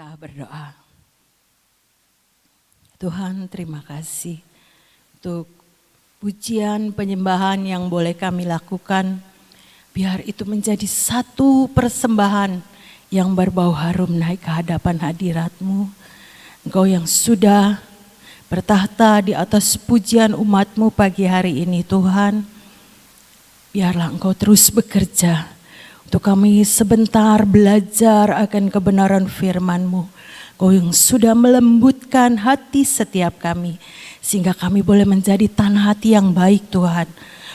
Kita berdoa. Tuhan, terima kasih untuk pujian penyembahan yang boleh kami lakukan. Biar itu menjadi satu persembahan yang berbau harum naik ke hadapan hadirat-Mu. Engkau yang sudah bertahta di atas pujian umat-Mu pagi hari ini, Tuhan. Biarlah Engkau terus bekerja untuk kami sebentar belajar akan kebenaran firman-Mu. Kau yang sudah melembutkan hati setiap kami, sehingga kami boleh menjadi tanah hati yang baik, Tuhan.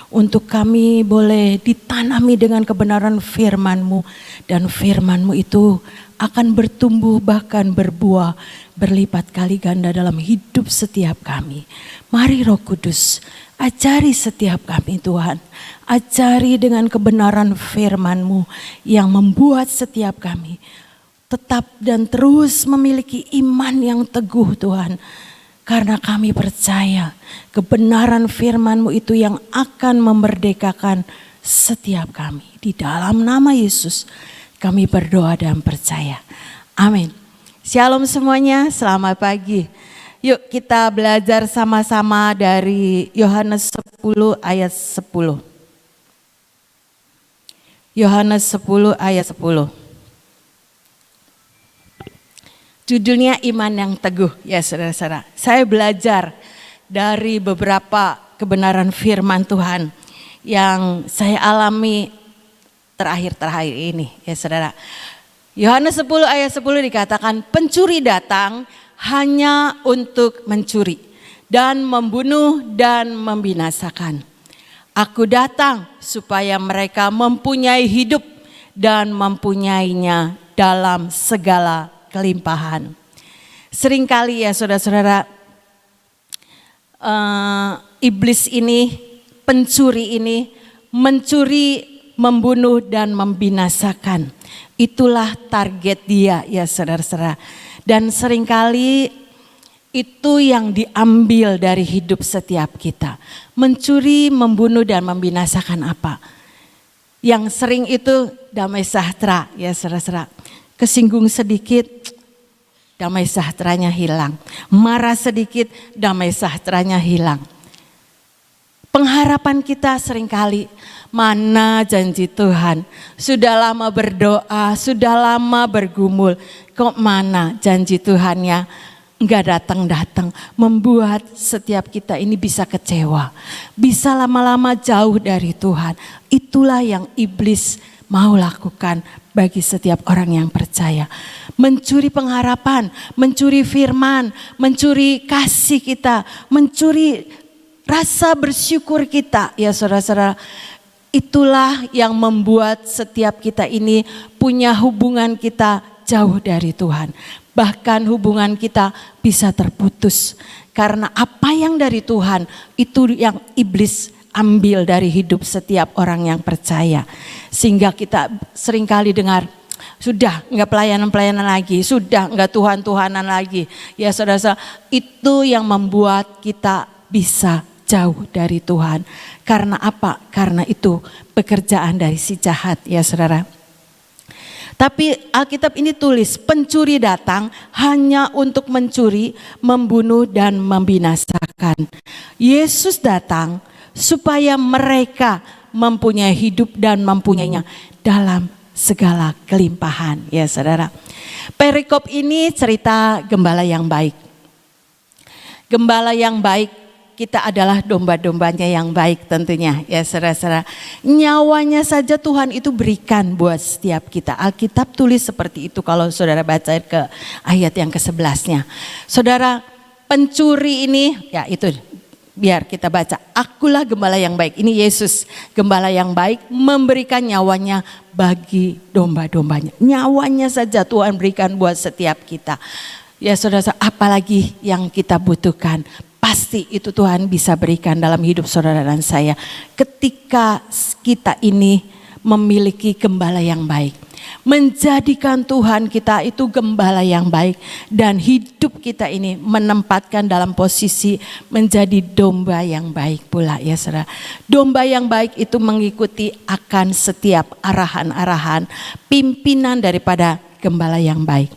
Untuk kami boleh ditanami dengan kebenaran firman-Mu, dan firman-Mu itu akan bertumbuh bahkan berbuah berlipat kali ganda dalam hidup setiap kami. Mari Roh Kudus, ajari setiap kami, Tuhan. Ajari dengan kebenaran firman-Mu yang membuat setiap kami tetap dan terus memiliki iman yang teguh, Tuhan. Karena kami percaya kebenaran firman-Mu itu yang akan memerdekakan setiap kami. Di dalam nama Yesus kami berdoa dan percaya. Amin. Shalom semuanya, selamat pagi. Yuk kita belajar sama-sama dari Yohanes 10 ayat 10. Yohanes 10 ayat 10. Judulnya iman yang teguh, ya saudara-saudara. Saya belajar dari beberapa kebenaran firman Tuhan yang saya alami terakhir-terakhir ini, ya saudara. Yohanes 10 ayat 10 dikatakan, pencuri datang hanya untuk mencuri dan membunuh dan membinasakan. Aku datang supaya mereka mempunyai hidup dan mempunyainya dalam segala kelimpahan. Seringkali ya saudara-saudara, iblis ini, pencuri ini mencuri, membunuh dan membinasakan. Itulah target dia ya saudara-saudara. Dan seringkali itu yang diambil dari hidup setiap kita. Mencuri, membunuh dan membinasakan apa? Yang sering itu damai sejahtera ya saudara-saudara. Kesinggung sedikit, damai sejahteranya hilang. Marah sedikit, damai sejahteranya hilang. Pengharapan kita seringkali, mana janji Tuhan? Sudah lama berdoa, sudah lama bergumul, kok mana janji Tuhannya? Enggak datang-datang, membuat setiap kita ini bisa kecewa. Bisa lama-lama jauh dari Tuhan. Itulah yang iblis mau lakukan bagi setiap orang yang percaya. Mencuri pengharapan, mencuri firman, mencuri kasih kita, mencuri rasa bersyukur kita. Ya saudara-saudara, itulah yang membuat setiap kita ini punya hubungan kita jauh dari Tuhan. Bahkan hubungan kita bisa terputus. Karena apa yang dari Tuhan itu yang iblis ambil dari hidup setiap orang yang percaya. Sehingga kita seringkali dengar, sudah enggak pelayanan-pelayanan lagi, sudah enggak Tuhan-Tuhanan lagi. Ya saudara-saudara, itu yang membuat kita bisa jauh dari Tuhan. Karena apa? Karena itu pekerjaan dari si jahat ya saudara. Tapi Alkitab ini tulis, pencuri datang hanya untuk mencuri, membunuh dan membinasakan. Yesus datang supaya mereka mempunyai hidup dan mempunyainya dalam segala kelimpahan ya saudara. Perikop ini cerita gembala yang baik. Gembala yang baik, kita adalah domba-dombanya yang baik tentunya ya saudara-saudara. Nyawanya saja Tuhan itu berikan buat setiap kita. Alkitab tulis seperti itu kalau saudara baca ke ayat yang ke-11-nya. Saudara, pencuri ini ya itu biar kita baca. Akulah gembala yang baik. Ini Yesus gembala yang baik memberikan nyawanya bagi domba-dombanya. Nyawanya saja Tuhan berikan buat setiap kita. Ya saudara-saudara, apalagi yang kita butuhkan. Pasti itu Tuhan bisa berikan dalam hidup saudara dan saya. Ketika kita ini memiliki gembala yang baik. Menjadikan Tuhan kita itu gembala yang baik. Dan hidup kita ini menempatkan dalam posisi menjadi domba yang baik pula ya saudara. Domba yang baik itu mengikuti akan setiap arahan-arahan pimpinan daripada gembala yang baik.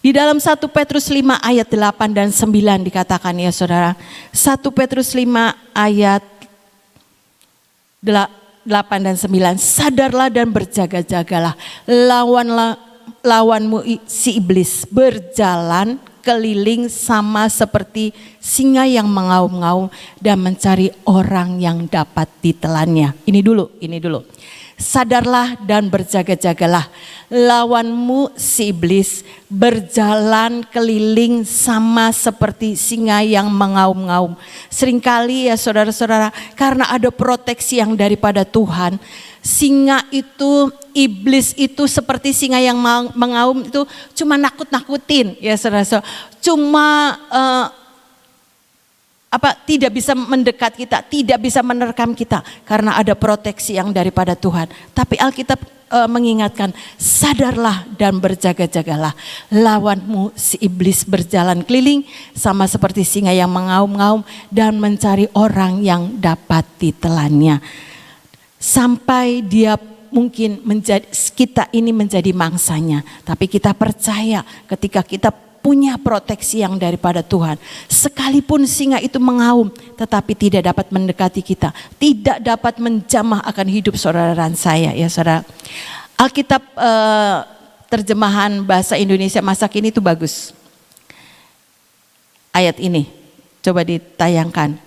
Di dalam 1 Petrus 5 ayat 8 dan 9 dikatakan ya saudara. 1 Petrus 5 ayat 8 dan 9. Sadarlah dan berjaga-jagalah. Lawanmu si iblis berjalan keliling sama seperti singa yang mengaum-ngaum dan mencari orang yang dapat ditelannya. Ini dulu. Sadarlah dan berjaga-jagalah. Lawanmu si iblis berjalan keliling sama seperti singa yang mengaum-ngaum. Seringkali ya saudara-saudara, karena ada proteksi yang daripada Tuhan, singa itu, iblis itu seperti singa yang mengaum itu cuma nakut-nakutin ya saudara-saudara. Cuma tidak bisa mendekat kita, tidak bisa menerkam kita karena ada proteksi yang daripada Tuhan. Tapi Alkitab mengingatkan, sadarlah dan berjaga-jagalah. Lawanmu si iblis berjalan keliling sama seperti singa yang mengaum-ngaum dan mencari orang yang dapat ditelannya. Sampai dia mungkin kita ini menjadi mangsanya. Tapi kita percaya ketika kita punya proteksi yang daripada Tuhan. Sekalipun singa itu mengaum, tetapi tidak dapat mendekati kita. Tidak dapat menjamah akan hidup saudara dan saya ya saudara. Alkitab terjemahan bahasa Indonesia masa kini itu bagus. Ayat ini, coba ditayangkan.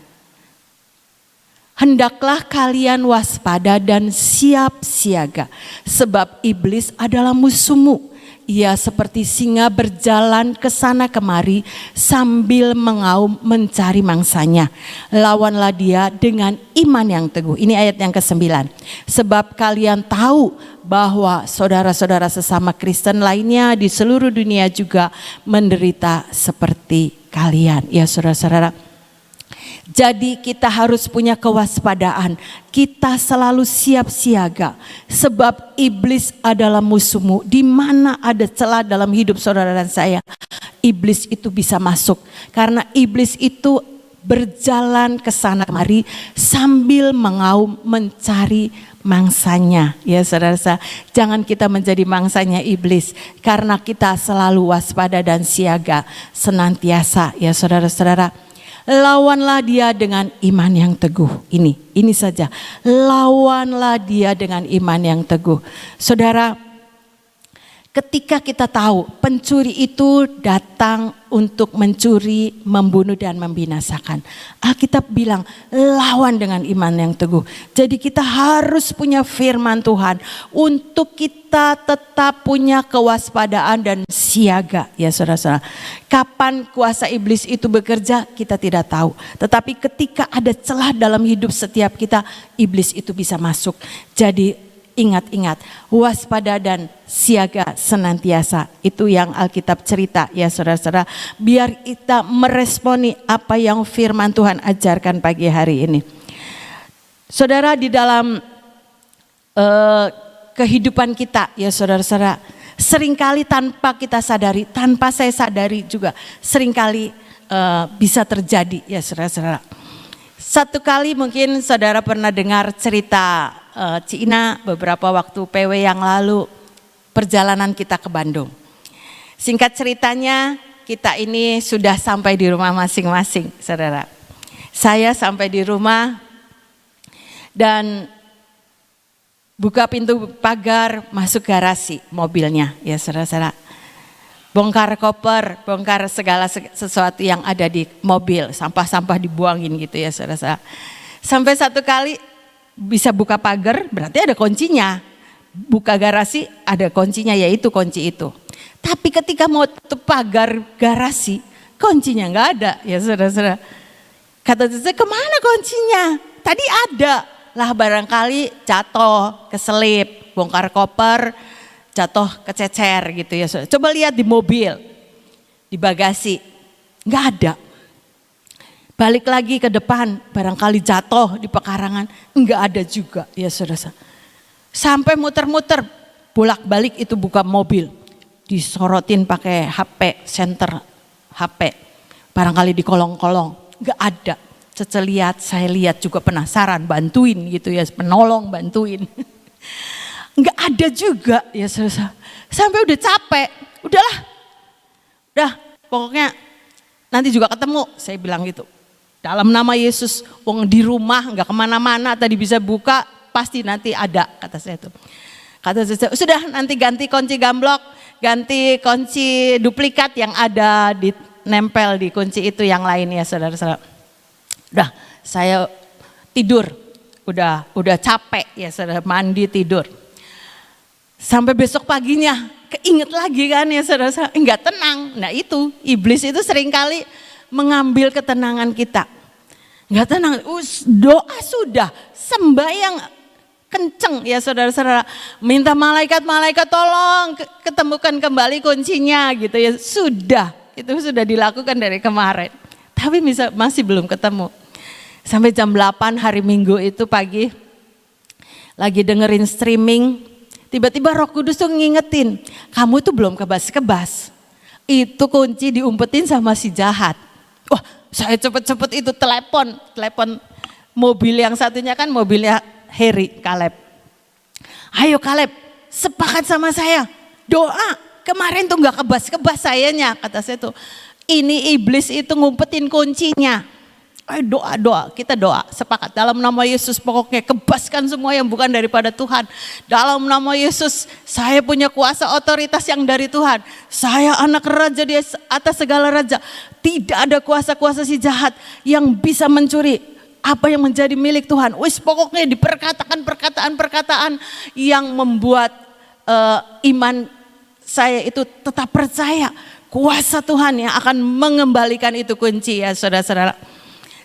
Hendaklah kalian waspada dan siap siaga, sebab iblis adalah musuhmu. Ia seperti singa berjalan ke sana kemari sambil mengaum mencari mangsanya. Lawanlah dia dengan iman yang teguh. Ini ayat yang ke-9. Sebab kalian tahu bahwa saudara-saudara sesama Kristen lainnya di seluruh dunia juga menderita seperti kalian. Ya saudara-saudara. Jadi kita harus punya kewaspadaan. Kita selalu siap siaga. Sebab iblis adalah musuhmu. Di mana ada celah dalam hidup saudara dan saya, iblis itu bisa masuk. Karena iblis itu berjalan ke sana kemari sambil mengaum mencari mangsanya. Ya saudara-saudara, jangan kita menjadi mangsanya iblis. Karena kita selalu waspada dan siaga senantiasa. Ya saudara-saudara. Lawanlah dia dengan iman yang teguh. Ini saja. Lawanlah dia dengan iman yang teguh. Saudara, ketika kita tahu pencuri itu datang untuk mencuri, membunuh dan membinasakan. Alkitab bilang lawan dengan iman yang teguh. Jadi kita harus punya firman Tuhan untuk kita tetap punya kewaspadaan dan siaga ya saudara-saudara. Kapan kuasa iblis itu bekerja kita tidak tahu. Tetapi ketika ada celah dalam hidup setiap kita, iblis itu bisa masuk. Jadi ingat-ingat, waspada dan siaga senantiasa. Itu yang Alkitab cerita ya saudara-saudara. Biar kita meresponi apa yang firman Tuhan ajarkan pagi hari ini. Saudara, di dalam kehidupan kita ya saudara-saudara, seringkali tanpa kita sadari, tanpa saya sadari juga, seringkali bisa terjadi ya saudara-saudara. Satu kali mungkin saudara pernah dengar cerita Cina beberapa waktu PW yang lalu, perjalanan kita ke Bandung. Singkat ceritanya, kita ini sudah sampai di rumah masing-masing, saudara. Saya sampai di rumah dan buka pintu pagar, masuk garasi mobilnya, ya saudara-saudara. Bongkar koper, bongkar segala sesuatu yang ada di mobil, sampah-sampah dibuangin gitu ya saudara-saudara. Sampai satu kali bisa buka pagar, berarti ada kuncinya. Buka garasi ada kuncinya, yaitu kunci itu. Tapi ketika mau tutup pagar garasi, kuncinya nggak ada ya saudara-saudara. Kata saya, kemana kuncinya? Tadi ada. Lah barangkali jatuh, keselip, bongkar koper, jatuh kececer gitu ya saudara. Coba lihat di mobil, di bagasi, nggak ada. Balik lagi ke depan, barangkali jatuh di pekarangan, enggak ada juga ya saudara. Sampai muter-muter, bolak-balik itu buka mobil, disorotin pakai HP, senter HP, barangkali di kolong-kolong, enggak ada. Lihat, saya lihat juga penasaran, bantuin gitu ya, penolong bantuin. Enggak ada juga ya saudara. Sampai udah capek, udahlah Dah pokoknya nanti juga ketemu, saya bilang gitu. Dalam nama Yesus, wong di rumah nggak kemana-mana, tadi bisa buka, pasti nanti ada, kata saya itu. Kata saya, sudah nanti ganti kunci gamblok, ganti kunci duplikat yang ada di nempel di kunci itu yang lain ya saudara-saudara. Udah saya tidur, udah capek ya saudara, mandi tidur. Sampai besok paginya keinget lagi kan ya saudara-saudara, enggak tenang. Nah itu, iblis itu seringkali mengambil ketenangan kita. Enggak tenang, doa sudah, sembahyang kenceng ya saudara-saudara. Minta malaikat-malaikat tolong ketemukan kembali kuncinya gitu ya. Sudah, itu sudah dilakukan dari kemarin. Tapi masih belum ketemu. Sampai jam 8 hari Minggu itu pagi, lagi dengerin streaming, tiba-tiba Roh Kudus tuh ngingetin, kamu tuh belum kebas-kebas. Itu kunci diumpetin sama si jahat. Wah, saya cepet-cepet itu telepon mobil yang satunya kan mobilnya Heri, Kaleb. Ayo Kaleb, sepakat sama saya, doa. Kemarin tuh gak kebas-kebas sayanya, kata saya tuh. Ini iblis itu ngumpetin kuncinya. Ayo doa, kita doa, sepakat dalam nama Yesus, pokoknya kebaskan semua yang bukan daripada Tuhan. Dalam nama Yesus, saya punya kuasa otoritas yang dari Tuhan. Saya anak raja di atas segala raja. Tidak ada kuasa-kuasa si jahat yang bisa mencuri apa yang menjadi milik Tuhan. Wis pokoknya diperkatakan perkataan-perkataan yang membuat iman saya itu tetap percaya kuasa Tuhan yang akan mengembalikan itu kunci ya saudara-saudara.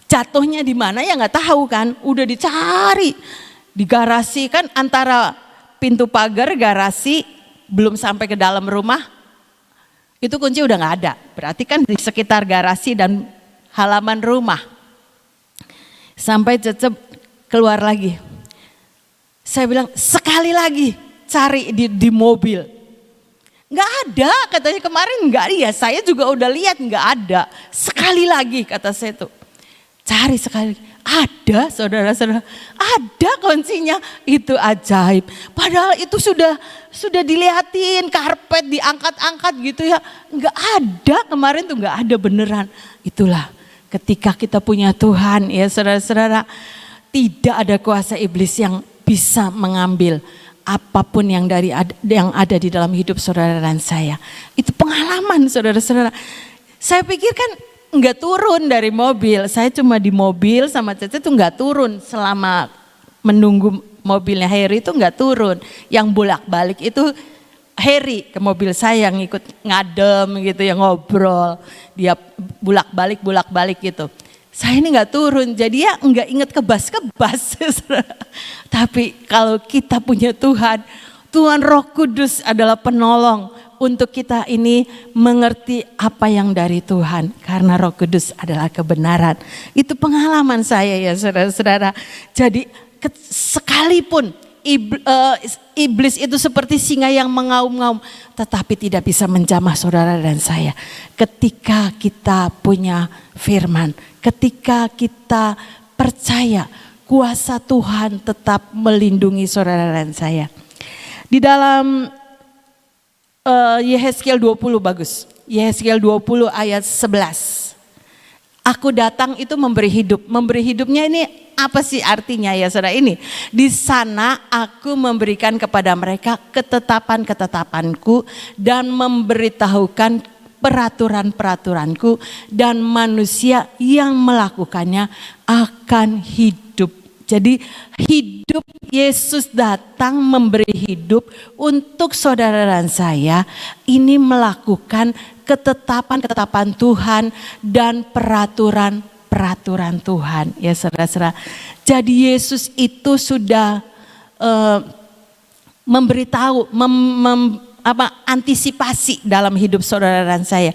Jatuhnya di mana ya nggak tahu kan, udah dicari di garasi kan, antara pintu pagar garasi belum sampai ke dalam rumah itu kunci udah nggak ada, berarti kan di sekitar garasi dan halaman rumah. Sampai cecep keluar lagi, saya bilang sekali lagi cari di mobil, nggak ada, katanya kemarin nggak ada, ya saya juga udah lihat nggak ada, sekali lagi kata saya tuh. Cari sekali, ada saudara-saudara, ada kuncinya, itu ajaib. Padahal itu sudah dilihatin, karpet diangkat-angkat gitu ya, nggak ada, kemarin tuh nggak ada beneran. Itulah ketika kita punya Tuhan ya saudara-saudara, tidak ada kuasa iblis yang bisa mengambil apapun yang ada di dalam hidup saudara dan saya. Itu pengalaman saudara-saudara. Saya pikir kan nggak turun dari mobil, saya cuma di mobil sama Cece tuh nggak turun selama menunggu mobilnya Heri itu nggak turun. Yang bolak-balik itu Heri ke mobil saya yang ikut ngadem gitu ya, ngobrol, dia bolak-balik gitu. Saya ini nggak turun, jadi ya nggak inget kebas-kebas. Tapi kalau kita punya Tuhan, Tuhan Roh Kudus adalah penolong untuk kita ini mengerti apa yang dari Tuhan, karena Roh Kudus adalah kebenaran. Itu pengalaman saya ya saudara-saudara. Jadi sekalipun iblis itu seperti singa yang mengaum-ngaum, tetapi tidak bisa menjamah saudara dan saya. Ketika kita punya firman, ketika kita percaya kuasa Tuhan tetap melindungi saudara dan saya. Di dalam Yehezkiel 20 bagus. Yehezkiel 20 ayat 11. Aku datang itu memberi hidup. Memberi hidupnya ini apa sih artinya ya saudara ini? Di sana aku memberikan kepada mereka ketetapan-ketetapanku dan memberitahukan peraturan-peraturanku, dan manusia yang melakukannya akan hidup. Jadi hidup, Yesus datang memberi hidup untuk saudara dan saya ini melakukan ketetapan-ketetapan Tuhan dan peraturan-peraturan Tuhan ya saudara-saudara. Jadi Yesus itu sudah memberitahu, antisipasi dalam hidup saudara dan saya.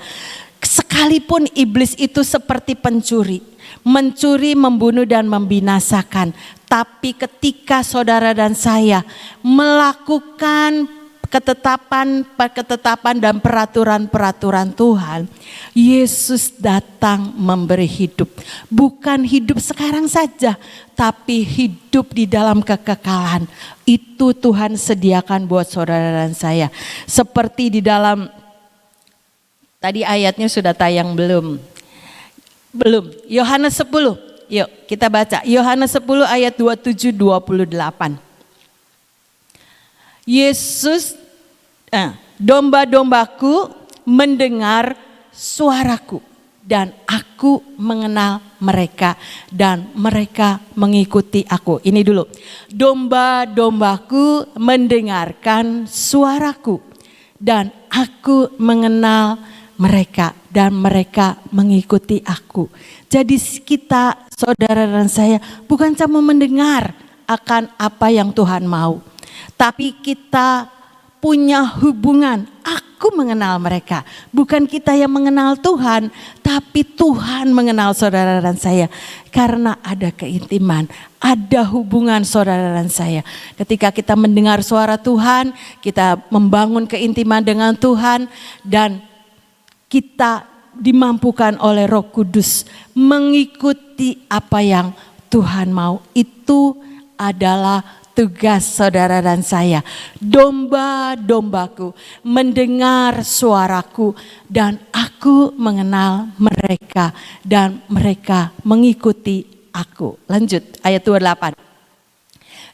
Sekalipun iblis itu seperti pencuri, mencuri, membunuh dan membinasakan. Tapi ketika saudara dan saya melakukan ketetapan dan peraturan-peraturan Tuhan, Yesus datang memberi hidup. Bukan hidup sekarang saja, tapi hidup di dalam kekekalan. Itu Tuhan sediakan buat saudara dan saya. Seperti di dalam Tadi ayatnya sudah tayang belum? Belum. Yohanes 10. Yuk kita baca. Yohanes 10 ayat 27-28. Yesus, domba-dombaku mendengar suaraku dan aku mengenal mereka dan mereka mengikuti aku. Ini dulu. Domba-dombaku mendengarkan suaraku dan aku mengenal mereka dan mereka mengikuti aku. Jadi kita, saudara dan saya, bukan cuma mendengar akan apa yang Tuhan mau, tapi kita punya hubungan. Aku mengenal mereka. Bukan kita yang mengenal Tuhan, tapi Tuhan mengenal saudara dan saya. Karena ada keintiman, ada hubungan saudara dan saya. Ketika kita mendengar suara Tuhan, kita membangun keintiman dengan Tuhan dan kita dimampukan oleh Roh Kudus mengikuti apa yang Tuhan mau. Itu adalah tugas saudara dan saya. Domba-dombaku mendengar suaraku dan aku mengenal mereka dan mereka mengikuti aku. Lanjut ayat 28.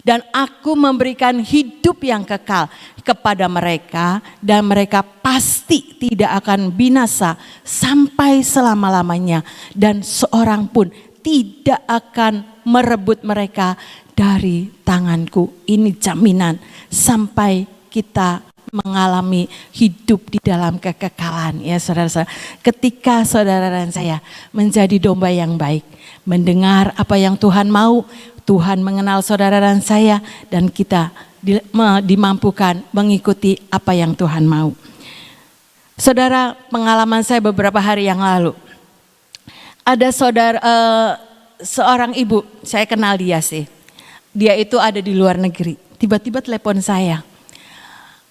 Dan aku memberikan hidup yang kekal kepada mereka dan mereka pasti tidak akan binasa sampai selama-lamanya dan seorang pun tidak akan merebut mereka dari tanganku. Ini jaminan sampai kita mengalami hidup di dalam kekekalan ya saudara-saudara. Ketika saudara dan saya menjadi domba yang baik, mendengar apa yang Tuhan mau, Tuhan mengenal saudara dan saya dan kita dimampukan mengikuti apa yang Tuhan mau. Saudara, pengalaman saya beberapa hari yang lalu. Ada seorang ibu, saya kenal dia sih. Dia itu ada di luar negeri. Tiba-tiba telepon saya.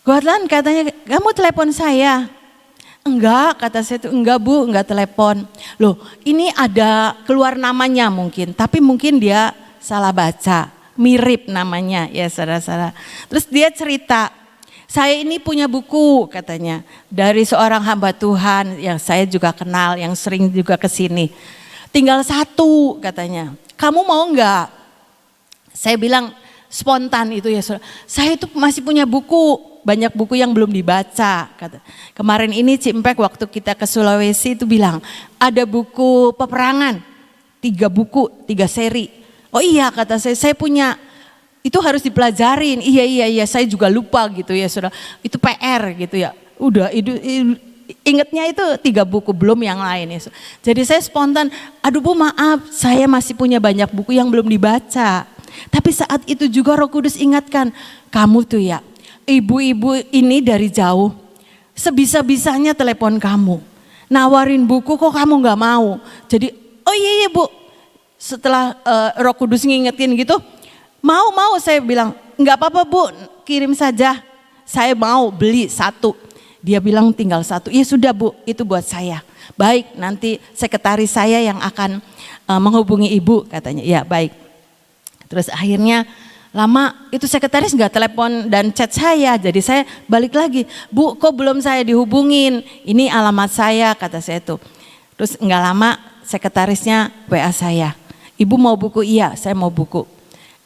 Gordlan katanya, kamu telepon saya. Enggak, kata saya itu enggak bu, enggak telepon. Loh ini ada keluar namanya mungkin, tapi mungkin dia salah baca. Mirip namanya ya saudara-saudara. Terus dia cerita, saya ini punya buku katanya. Dari seorang hamba Tuhan yang saya juga kenal, yang sering juga kesini. Tinggal satu katanya, kamu mau enggak? Saya bilang spontan itu ya saudara. Saya itu masih punya buku, banyak buku yang belum dibaca. Kemarin ini Cimpek waktu kita ke Sulawesi itu bilang ada buku peperangan, 3 buku, 3 seri. Oh iya kata saya punya, itu harus dipelajarin. Iya saya juga lupa gitu ya saudara. Itu PR gitu ya. Udah ingetnya itu 3 buku belum yang lain ya. Jadi saya spontan, aduh bu maaf saya masih punya banyak buku yang belum dibaca. Tapi saat itu juga Roh Kudus ingatkan, kamu tuh ya, ibu-ibu ini dari jauh, sebisa-bisanya telepon kamu, nawarin buku kok kamu gak mau. Jadi, oh iya bu, setelah Roh Kudus ngingetin gitu, mau saya bilang, gak apa-apa bu, kirim saja, saya mau beli 1. Dia bilang tinggal 1, ya sudah bu, itu buat saya. Baik, nanti sekretaris saya yang akan menghubungi ibu katanya, ya baik. Terus akhirnya lama itu sekretaris nggak telepon dan chat saya, jadi saya balik lagi, bu kok belum saya dihubungin, ini alamat saya kata saya tuh. Terus nggak lama sekretarisnya WA saya, ibu mau buku? Iya saya mau buku,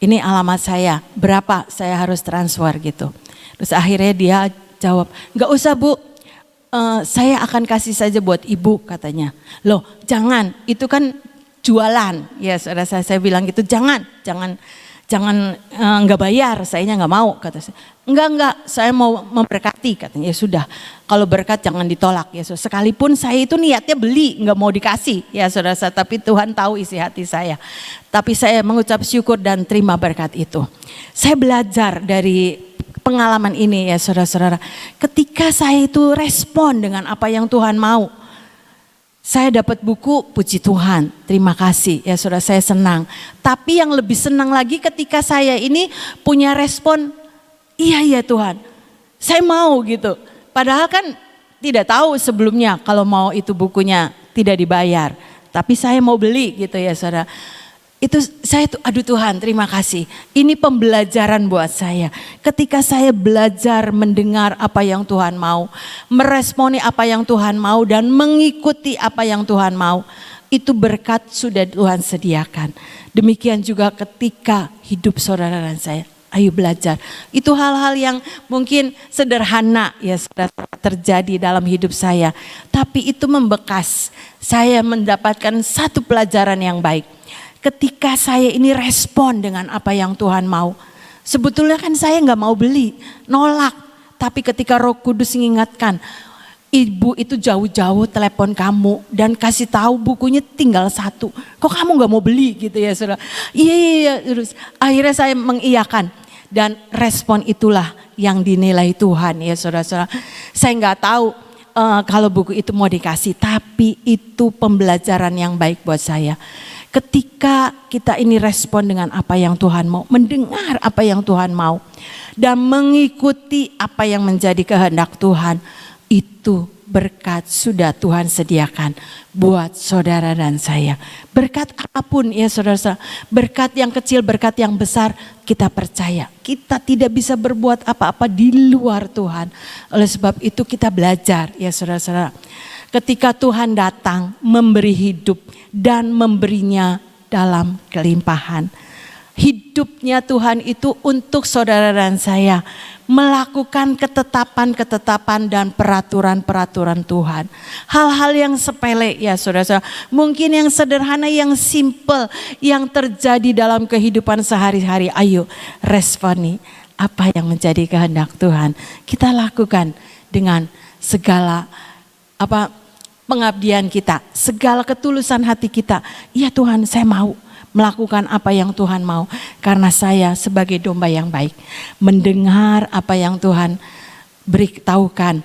ini alamat saya, berapa saya harus transfer gitu. Terus akhirnya dia jawab, nggak usah bu, saya akan kasih saja buat ibu katanya. Loh jangan, itu kan jualan ya saudara, saya bilang gitu, jangan nggak bayar, sayanya nggak mau kata saya. Enggak saya mau memberkati katanya. Ya sudah, kalau berkat jangan ditolak ya saudara. Sekalipun saya itu niatnya beli, nggak mau dikasih ya saudara, tapi Tuhan tahu isi hati saya. Tapi saya mengucap syukur dan terima berkat itu. Saya belajar dari pengalaman ini ya saudara-saudara. Ketika saya itu respon dengan apa yang Tuhan mau, saya dapat buku, puji Tuhan, terima kasih ya saudara, saya senang. Tapi yang lebih senang lagi ketika saya ini punya respon, iya Tuhan, saya mau gitu. Padahal kan tidak tahu sebelumnya kalau mau itu bukunya tidak dibayar. Tapi saya mau beli gitu ya saudara. Itu saya tuh, aduh Tuhan terima kasih. Ini pembelajaran buat saya. Ketika saya belajar mendengar apa yang Tuhan mau, meresponi apa yang Tuhan mau dan mengikuti apa yang Tuhan mau, itu berkat sudah Tuhan sediakan. Demikian juga ketika hidup saudara dan saya. Ayo belajar. Itu hal-hal yang mungkin sederhana ya sudah terjadi dalam hidup saya. Tapi itu membekas. Saya mendapatkan satu pelajaran yang baik. Ketika saya ini respon dengan apa yang Tuhan mau. Sebetulnya kan saya gak mau beli, nolak. Tapi ketika Roh Kudus mengingatkan, ibu itu jauh-jauh telepon kamu dan kasih tahu bukunya tinggal 1. Kok kamu gak mau beli gitu ya saudara? Iya. Terus akhirnya saya mengiyakan. Dan respon itulah yang dinilai Tuhan ya saudara-saudara. Saya gak tahu kalau buku itu mau dikasih, tapi itu pembelajaran yang baik buat saya. Ketika kita ini respon dengan apa yang Tuhan mau, mendengar apa yang Tuhan mau, dan mengikuti apa yang menjadi kehendak Tuhan, itu berkat sudah Tuhan sediakan buat saudara dan saya. Berkat apapun ya saudara-saudara, berkat yang kecil, berkat yang besar, kita percaya. Kita tidak bisa berbuat apa-apa di luar Tuhan. Oleh sebab itu kita belajar ya saudara-saudara. Ketika Tuhan datang memberi hidup dan memberinya dalam kelimpahan. Hidupnya Tuhan itu untuk saudara dan saya melakukan ketetapan-ketetapan dan peraturan-peraturan Tuhan. Hal-hal yang sepele ya saudara-saudara. Mungkin yang sederhana, yang simple, yang terjadi dalam kehidupan sehari-hari. Ayo responi apa yang menjadi kehendak Tuhan. Kita lakukan dengan segala pengabdian kita, segala ketulusan hati kita. Ya Tuhan, saya mau melakukan apa yang Tuhan mau. Karena saya sebagai domba yang baik, mendengar apa yang Tuhan beritahukan.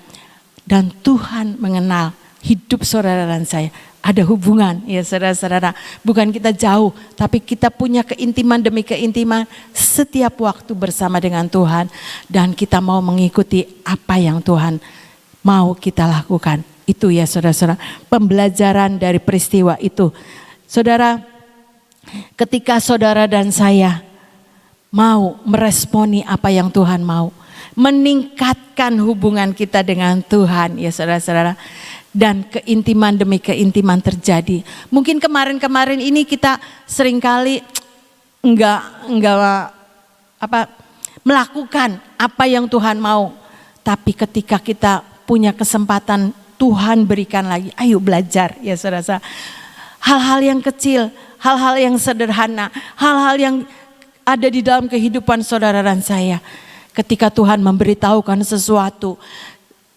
Dan Tuhan mengenal hidup saudara dan saya. Ada hubungan ya saudara-saudara. Bukan kita jauh, tapi kita punya keintiman demi keintiman setiap waktu bersama dengan Tuhan. Dan kita mau mengikuti apa yang Tuhan mau kita lakukan. Itu ya saudara-saudara, pembelajaran dari peristiwa itu. Saudara, ketika saudara dan saya mau meresponi apa yang Tuhan mau, meningkatkan hubungan kita dengan Tuhan ya saudara-saudara, dan keintiman demi keintiman terjadi. Mungkin kemarin-kemarin ini kita seringkali enggak melakukan apa yang Tuhan mau. Tapi ketika kita punya kesempatan, Tuhan berikan lagi. Ayo belajar ya saudara-saudara. Hal-hal yang kecil, hal-hal yang sederhana, hal-hal yang ada di dalam kehidupan saudara dan saya. Ketika Tuhan memberitahukan sesuatu,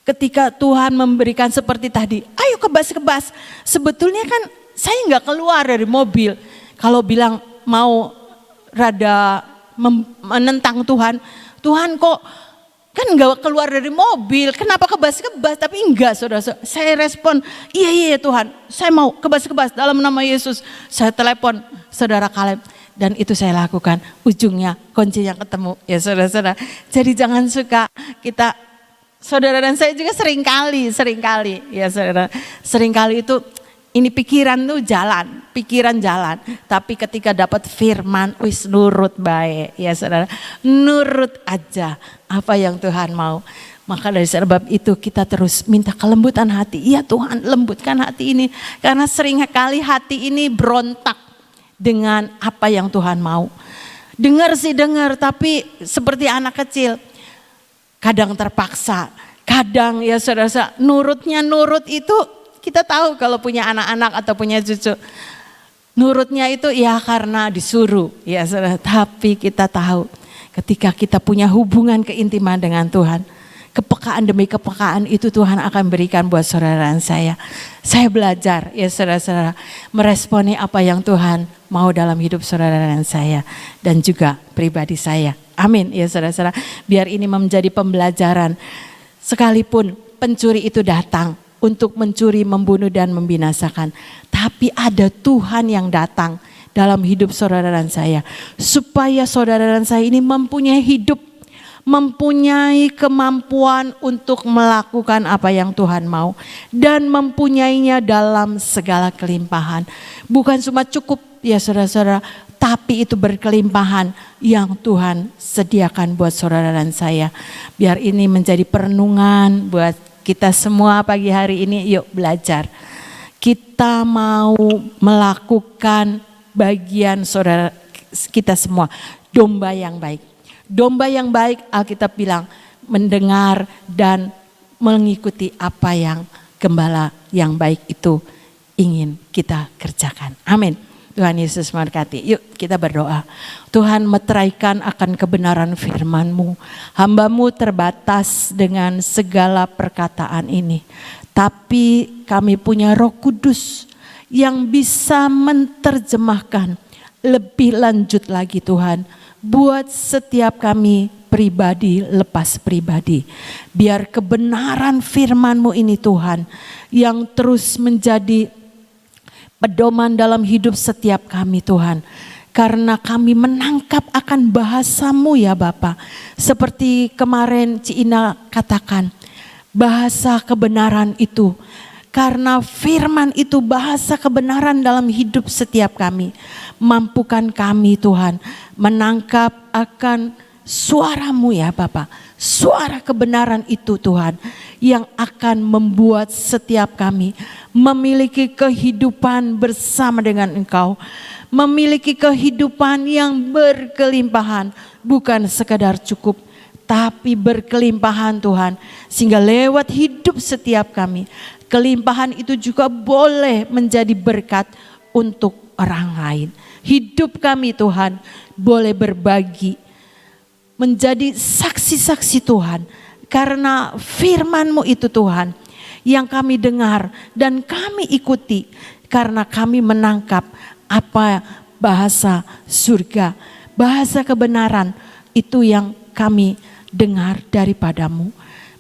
ketika Tuhan memberikan seperti tadi, ayo kebas-kebas. Sebetulnya kan saya nggak keluar dari mobil. Kalau bilang mau rada menentang Tuhan, Tuhan kok kan nggak keluar dari mobil, kenapa kebas-kebas? Tapi enggak saudara, saya respon, iya Tuhan, saya mau kebas-kebas dalam nama Yesus. Saya telepon saudara Kaleb dan itu saya lakukan. Ujungnya kuncinya ketemu ya saudara-saudara. Jadi jangan suka kita, saudara dan saya juga seringkali ya saudara, seringkali itu ini pikiran jalan, tapi ketika dapat firman, wis nurut baik ya saudara, nurut aja apa yang Tuhan mau. Maka dari sebab itu kita terus minta kelembutan hati. Iya Tuhan, lembutkan hati ini, karena seringkali hati ini berontak dengan apa yang Tuhan mau. Dengar, tapi seperti anak kecil, kadang terpaksa, kadang ya saudara, nurut itu. Kita tahu kalau punya anak-anak atau punya cucu, nurutnya itu ya karena disuruh ya saudara. Tapi kita tahu ketika kita punya hubungan keintiman dengan Tuhan, kepekaan demi kepekaan itu Tuhan akan berikan buat saudara dan saya. Saya belajar ya saudara-saudara, meresponi apa yang Tuhan mau dalam hidup saudara dan saya, dan juga pribadi saya. Amin ya saudara-saudara. Biar ini menjadi pembelajaran. Sekalipun pencuri itu datang untuk mencuri, membunuh dan membinasakan, tapi ada Tuhan yang datang dalam hidup saudara dan saya, supaya saudara dan saya ini mempunyai hidup, mempunyai kemampuan untuk melakukan apa yang Tuhan mau, dan mempunyainya dalam segala kelimpahan. Bukan cuma cukup ya saudara-saudara, tetapi itu berkelimpahan yang Tuhan sediakan buat saudara dan saya. Biar ini menjadi perenungan buat kita semua pagi hari ini. Yuk belajar. Kita mau melakukan bagian saudara kita semua, domba yang baik. Domba yang baik, Alkitab bilang mendengar dan mengikuti apa yang gembala yang baik itu ingin kita kerjakan. Amin. Tuhan Yesus memberkati. Yuk kita berdoa. Tuhan, meteraikan akan kebenaran firman-Mu. Hamba-Mu terbatas dengan segala perkataan ini. Tapi kami punya Roh Kudus yang bisa menerjemahkan lebih lanjut lagi Tuhan. Buat setiap kami pribadi lepas pribadi. Biar kebenaran firman-Mu ini Tuhan yang terus menjadi pedoman dalam hidup setiap kami Tuhan. Karena kami menangkap akan bahasa-Mu ya Bapa. Seperti kemarin Ci Ina katakan, bahasa kebenaran itu. Karena firman itu bahasa kebenaran dalam hidup setiap kami. Mampukan kami Tuhan menangkap akan suara-Mu ya Bapa. Suara kebenaran itu Tuhan yang akan membuat setiap kami memiliki kehidupan bersama dengan Engkau. Memiliki kehidupan yang berkelimpahan, bukan sekadar cukup, tapi berkelimpahan Tuhan. Sehingga lewat hidup setiap kami, kelimpahan itu juga boleh menjadi berkat untuk orang lain. Hidup kami Tuhan boleh berbagi, menjadi saksi-saksi Tuhan. Karena firman-Mu itu Tuhan yang kami dengar dan kami ikuti. Karena kami menangkap apa bahasa surga, bahasa kebenaran itu yang kami dengar daripada-Mu.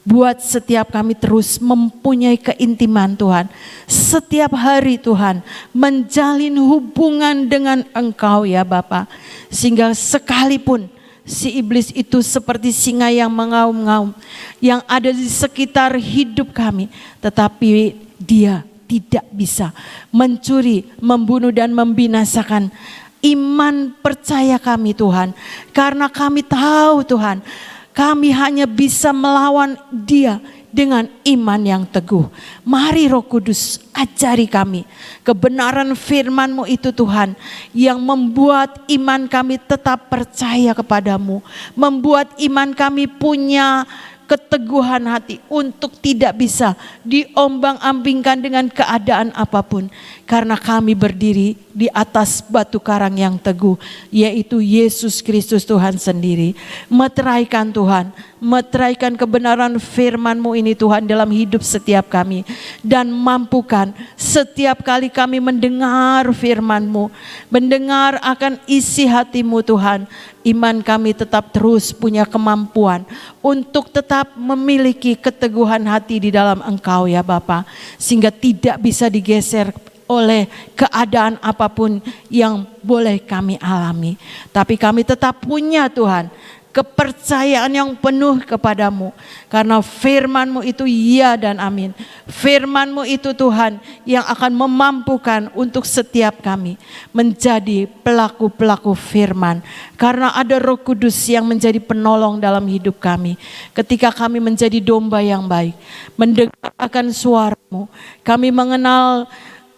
Buat setiap kami terus mempunyai keintiman Tuhan. Setiap hari Tuhan menjalin hubungan dengan Engkau ya Bapa. Sehingga sekalipun si iblis itu seperti singa yang mengaum-ngaum, yang ada di sekitar hidup kami, tetapi dia tidak bisa mencuri, membunuh dan membinasakan iman percaya kami Tuhan. Karena kami tahu Tuhan, kami hanya bisa melawan dia dengan iman yang teguh. Mari Roh Kudus ajari kami kebenaran firman-Mu itu Tuhan, yang membuat iman kami tetap percaya kepadamu. Membuat iman kami punya keteguhan hati untuk tidak bisa diombang-ambingkan dengan keadaan apapun. Karena kami berdiri di atas batu karang yang teguh, yaitu Yesus Kristus Tuhan sendiri. Meteraikan Tuhan, meteraikan kebenaran firman-Mu ini Tuhan dalam hidup setiap kami. Dan mampukan setiap kali kami mendengar firman-Mu, mendengar akan isi hati-Mu Tuhan, iman kami tetap terus punya kemampuan untuk tetap memiliki keteguhan hati di dalam Engkau ya Bapa. Sehingga tidak bisa digeser oleh keadaan apapun yang boleh kami alami. Tapi kami tetap punya Tuhan kepercayaan yang penuh kepadamu. Karena firman-Mu itu ya dan amin. Firman-Mu itu Tuhan yang akan memampukan untuk setiap kami menjadi pelaku-pelaku firman. Karena ada Roh Kudus yang menjadi penolong dalam hidup kami. Ketika kami menjadi domba yang baik, mendengar akan suara-Mu, kami mengenal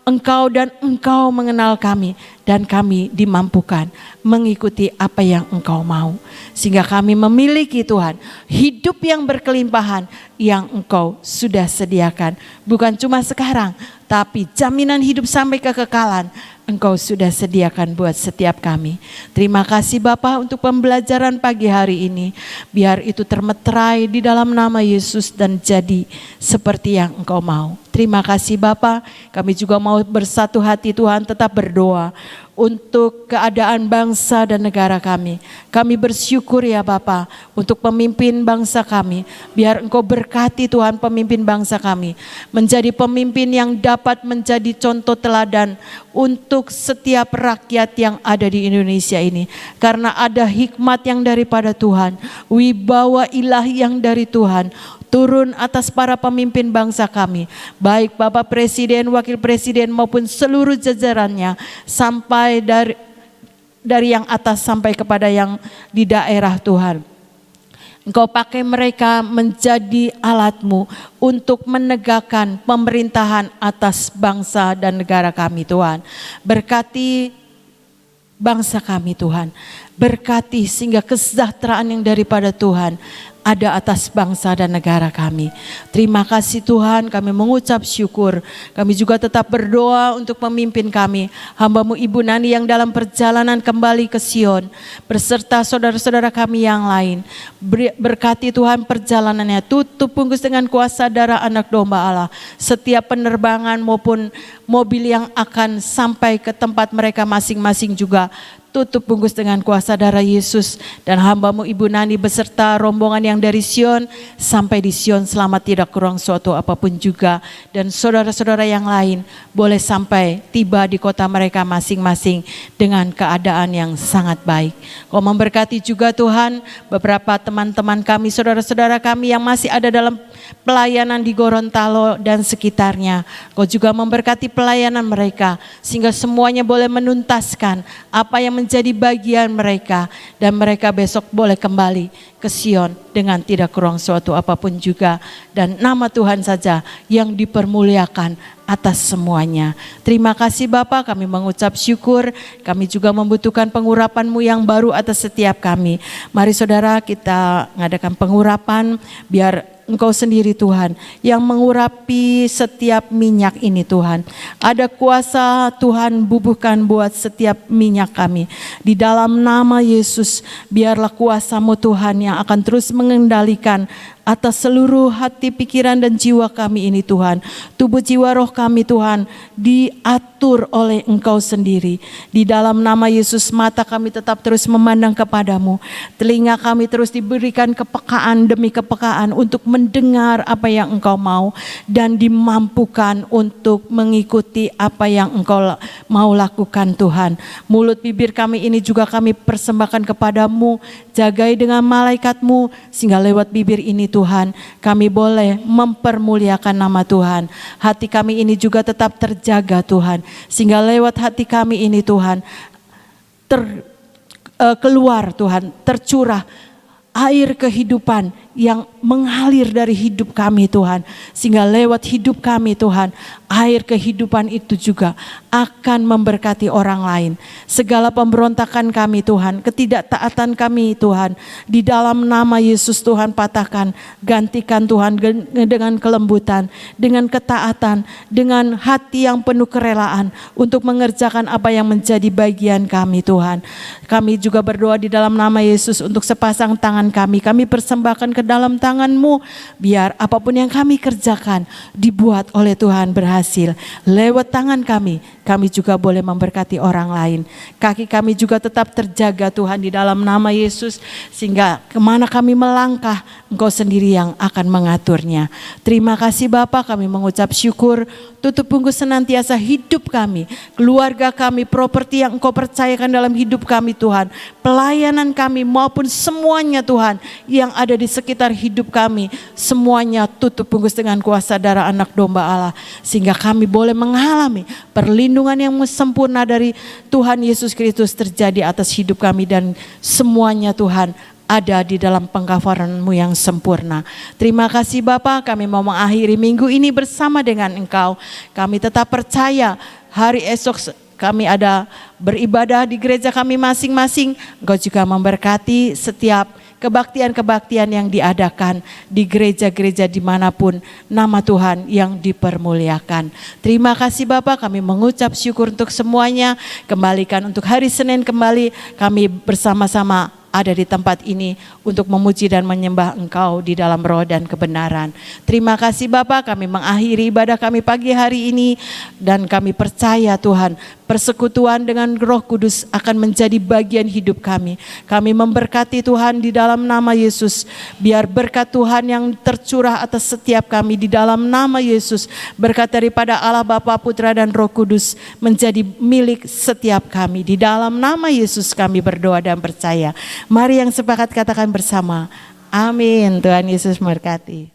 Engkau dan Engkau mengenal kami, dan kami dimampukan mengikuti apa yang Engkau mau. Sehingga kami memiliki Tuhan hidup yang berkelimpahan yang Engkau sudah sediakan. Bukan cuma sekarang, tapi jaminan hidup sampai kekekalan Engkau sudah sediakan buat setiap kami. Terima kasih Bapa untuk pembelajaran pagi hari ini. Biar itu termeterai di dalam nama Yesus dan jadi seperti yang Engkau mau. Terima kasih Bapa. Kami juga mau bersatu hati Tuhan tetap berdoa untuk keadaan bangsa dan negara kami. Kami bersyukur ya Bapa untuk pemimpin bangsa kami. Biar Engkau berkati Tuhan pemimpin bangsa kami. Menjadi pemimpin yang dapat menjadi contoh teladan untuk setiap rakyat yang ada di Indonesia ini. Karena ada hikmat yang daripada Tuhan. Wibawa ilahi yang dari Tuhan turun atas para pemimpin bangsa kami, baik Bapak Presiden, Wakil Presiden maupun seluruh jajarannya, sampai dari dari yang atas sampai kepada yang di daerah Tuhan. Engkau pakai mereka menjadi alat-Mu untuk menegakkan pemerintahan atas bangsa dan negara kami Tuhan. Berkati bangsa kami Tuhan. Berkati sehingga kesejahteraan yang daripada Tuhan ada atas bangsa dan negara kami. Terima kasih Tuhan, kami mengucap syukur. Kami juga tetap berdoa untuk pemimpin kami, hamba-Mu Ibu Nani yang dalam perjalanan kembali ke Sion, beserta saudara-saudara kami yang lain. Berkati Tuhan perjalanannya, tutup bungkus dengan kuasa darah Anak Domba Allah. Setiap penerbangan maupun mobil yang akan sampai ke tempat mereka masing-masing juga tutup bungkus dengan kuasa darah Yesus. Dan hamba-Mu Ibu Nani beserta rombongan yang dari Sion sampai di Sion selamat, tidak kurang suatu apapun juga. Dan saudara-saudara yang lain boleh sampai tiba di kota mereka masing-masing dengan keadaan yang sangat baik. Kau memberkati juga Tuhan beberapa teman-teman kami, saudara-saudara kami yang masih ada dalam pelayanan di Gorontalo dan sekitarnya. Kau juga memberkati pelayanan mereka sehingga semuanya boleh menuntaskan apa yang menjadi bagian mereka, dan mereka besok boleh kembali ke Sion dengan tidak kurang suatu apapun juga, dan nama Tuhan saja yang dipermuliakan atas semuanya. Terima kasih Bapa, kami mengucap syukur. Kami juga membutuhkan pengurapan-Mu yang baru atas setiap kami. Mari saudara kita ngadakan pengurapan, biar Engkau sendiri Tuhan yang mengurapi setiap minyak ini Tuhan. Ada kuasa Tuhan bubuhkan buat setiap minyak kami. Di dalam nama Yesus, biarlah kuasa-Mu Tuhan yang akan terus mengendalikan atas seluruh hati, pikiran dan jiwa kami ini Tuhan. Tubuh jiwa roh kami Tuhan diatur oleh Engkau sendiri. Di dalam nama Yesus, mata kami tetap terus memandang kepadamu. Telinga kami terus diberikan kepekaan demi kepekaan untuk mendengar apa yang Engkau mau, dan dimampukan untuk mengikuti apa yang Engkau mau lakukan Tuhan. Mulut bibir kami ini juga kami persembahkan kepadamu. Jagai dengan malaikat-Mu sehingga lewat bibir ini Tuhan kami boleh mempermuliakan nama Tuhan. Hati kami ini juga tetap terjaga Tuhan, sehingga lewat hati kami ini Tuhan keluar Tuhan, tercurah air kehidupan yang mengalir dari hidup kami Tuhan, sehingga lewat hidup kami Tuhan air kehidupan itu juga akan memberkati orang lain. Segala pemberontakan kami Tuhan, ketidaktaatan kami Tuhan, di dalam nama Yesus Tuhan patahkan, gantikan Tuhan dengan kelembutan, dengan ketaatan, dengan hati yang penuh kerelaan untuk mengerjakan apa yang menjadi bagian kami Tuhan. Kami juga berdoa di dalam nama Yesus untuk sepasang tangan kami persembahkan ke dalam tangan-Mu, biar apapun yang kami kerjakan dibuat oleh Tuhan berhasil. Lewat tangan kami juga boleh memberkati orang lain. Kaki kami juga tetap terjaga Tuhan di dalam nama Yesus, sehingga kemana kami melangkah Engkau sendiri yang akan mengaturnya. Terima kasih Bapa, kami mengucap syukur. Tutup bungkus senantiasa hidup kami, keluarga kami, properti yang Engkau percayakan dalam hidup kami Tuhan, pelayanan kami maupun semuanya Tuhan yang ada di sekitar hidup kami, semuanya tutup bungkus dengan kuasa darah Anak Domba Allah, sehingga kami boleh mengalami perlindungan yang sempurna dari Tuhan Yesus Kristus terjadi atas hidup kami, dan semuanya Tuhan ada di dalam pengkafaran-Mu yang sempurna. Terima kasih Bapa, kami mau mengakhiri minggu ini bersama dengan Engkau. Kami tetap percaya hari esok kami ada beribadah di gereja kami masing-masing. Engkau juga memberkati setiap kebaktian-kebaktian yang diadakan di gereja-gereja dimanapun nama Tuhan yang dipermuliakan. Terima kasih Bapak, kami mengucap syukur untuk semuanya. Kembalikan untuk hari Senin kembali kami bersama-sama ada di tempat ini untuk memuji dan menyembah Engkau di dalam roh dan kebenaran. Terima kasih Bapak, kami mengakhiri ibadah kami pagi hari ini, dan kami percaya Tuhan persekutuan dengan Roh Kudus akan menjadi bagian hidup kami. Kami memberkati Tuhan di dalam nama Yesus, biar berkat Tuhan yang tercurah atas setiap kami di dalam nama Yesus, berkat daripada Allah Bapa, Putra dan Roh Kudus menjadi milik setiap kami. Di dalam nama Yesus kami berdoa dan percaya. Mari yang sepakat katakan bersama, amin. Tuhan Yesus memberkati.